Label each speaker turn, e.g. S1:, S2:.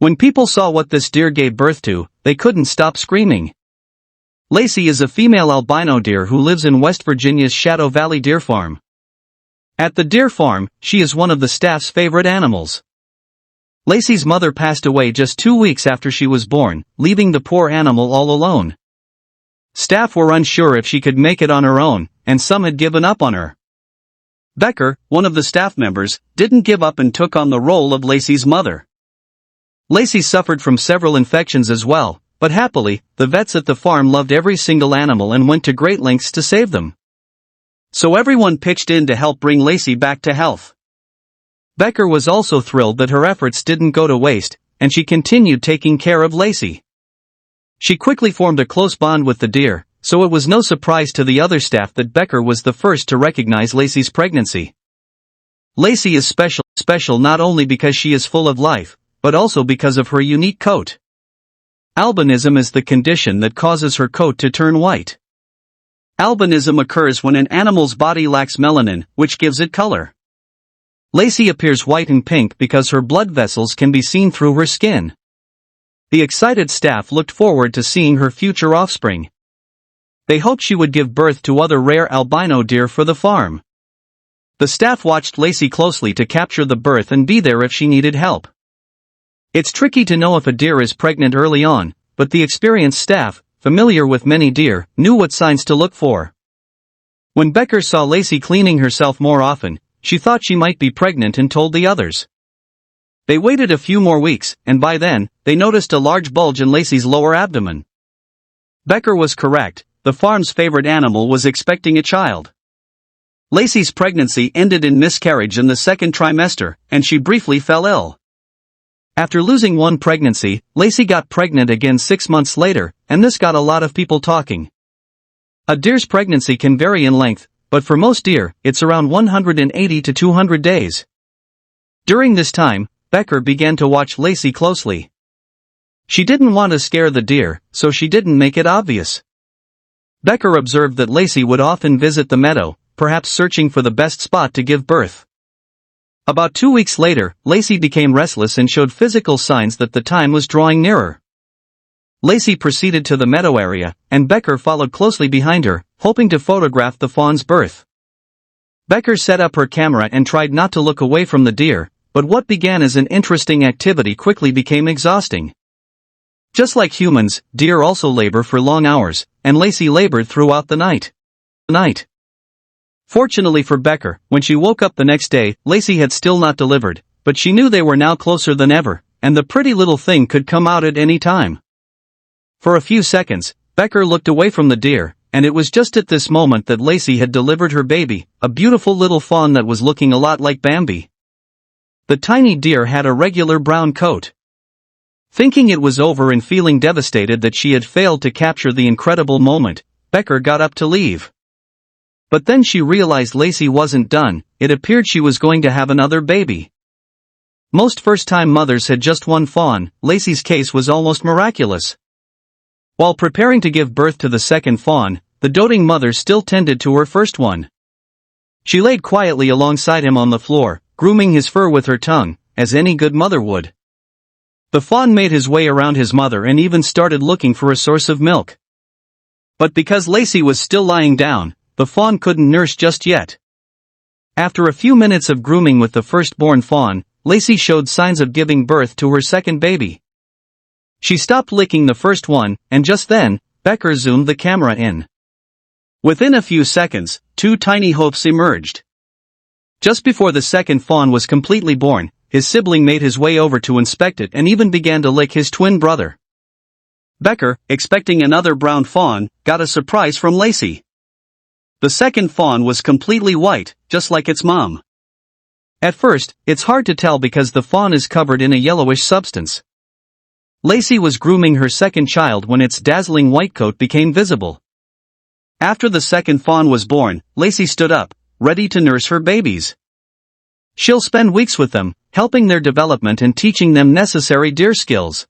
S1: When people saw what this deer gave birth to, they couldn't stop screaming. Lacey is a female albino deer who lives in West Virginia's Shadow Valley Deer Farm. At the deer farm, she is one of the staff's favorite animals. Lacey's mother passed away just 2 weeks after she was born, leaving the poor animal all alone. Staff were unsure if she could make it on her own, and some had given up on her. Becker, one of the staff members, didn't give up and took on the role of Lacey's mother. Lacey suffered from several infections as well, but happily, the vets at the farm loved every single animal and went to great lengths to save them. So everyone pitched in to help bring Lacey back to health. Becker was also thrilled that her efforts didn't go to waste, and she continued taking care of Lacey. She quickly formed a close bond with the deer, so it was no surprise to the other staff that Becker was the first to recognize Lacey's pregnancy. Lacey is special not only because she is full of life, but also because of her unique coat. Albinism is the condition that causes her coat to turn white. Albinism occurs when an animal's body lacks melanin, which gives it color. Lacey appears white and pink because her blood vessels can be seen through her skin. The excited staff looked forward to seeing her future offspring. They hoped she would give birth to other rare albino deer for the farm. The staff watched Lacey closely to capture the birth and be there if she needed help. It's tricky to know if a deer is pregnant early on, but the experienced staff, familiar with many deer, knew what signs to look for. When Becker saw Lacey cleaning herself more often, she thought she might be pregnant and told the others. They waited a few more weeks, and by then, they noticed a large bulge in Lacey's lower abdomen. Becker was correct, the farm's favorite animal was expecting a child. Lacey's pregnancy ended in miscarriage in the second trimester, and she briefly fell ill. After losing one pregnancy, Lacey got pregnant again 6 months later, and this got a lot of people talking. A deer's pregnancy can vary in length, but for most deer, it's around 180 to 200 days. During this time, Becker began to watch Lacey closely. She didn't want to scare the deer, so she didn't make it obvious. Becker observed that Lacey would often visit the meadow, perhaps searching for the best spot to give birth. About 2 weeks later, Lacey became restless and showed physical signs that the time was drawing nearer. Lacey proceeded to the meadow area, and Becker followed closely behind her, hoping to photograph the fawn's birth. Becker set up her camera and tried not to look away from the deer, but what began as an interesting activity quickly became exhausting. Just like humans, deer also labor for long hours, and Lacey labored throughout the night. Fortunately for Becker, when she woke up the next day, Lacey had still not delivered, but she knew they were now closer than ever, and the pretty little thing could come out at any time. For a few seconds, Becker looked away from the deer, and it was just at this moment that Lacey had delivered her baby, a beautiful little fawn that was looking a lot like Bambi. The tiny deer had a regular brown coat. Thinking it was over and feeling devastated that she had failed to capture the incredible moment, Becker got up to leave. But then she realized Lacey wasn't done, it appeared she was going to have another baby. Most first-time mothers had just one fawn, Lacey's case was almost miraculous. While preparing to give birth to the second fawn, the doting mother still tended to her first one. She laid quietly alongside him on the floor, grooming his fur with her tongue, as any good mother would. The fawn made his way around his mother and even started looking for a source of milk. But because Lacey was still lying down, the fawn couldn't nurse just yet. After a few minutes of grooming with the firstborn fawn, Lacey showed signs of giving birth to her second baby. She stopped licking the first one, and just then, Becker zoomed the camera in. Within a few seconds, 2 tiny hoofs emerged. Just before the second fawn was completely born, his sibling made his way over to inspect it and even began to lick his twin brother. Becker, expecting another brown fawn, got a surprise from Lacey. The second fawn was completely white, just like its mom. At first, it's hard to tell because the fawn is covered in a yellowish substance. Lacey was grooming her second child when its dazzling white coat became visible. After the second fawn was born, Lacey stood up, ready to nurse her babies. She'll spend weeks with them, helping their development and teaching them necessary deer skills.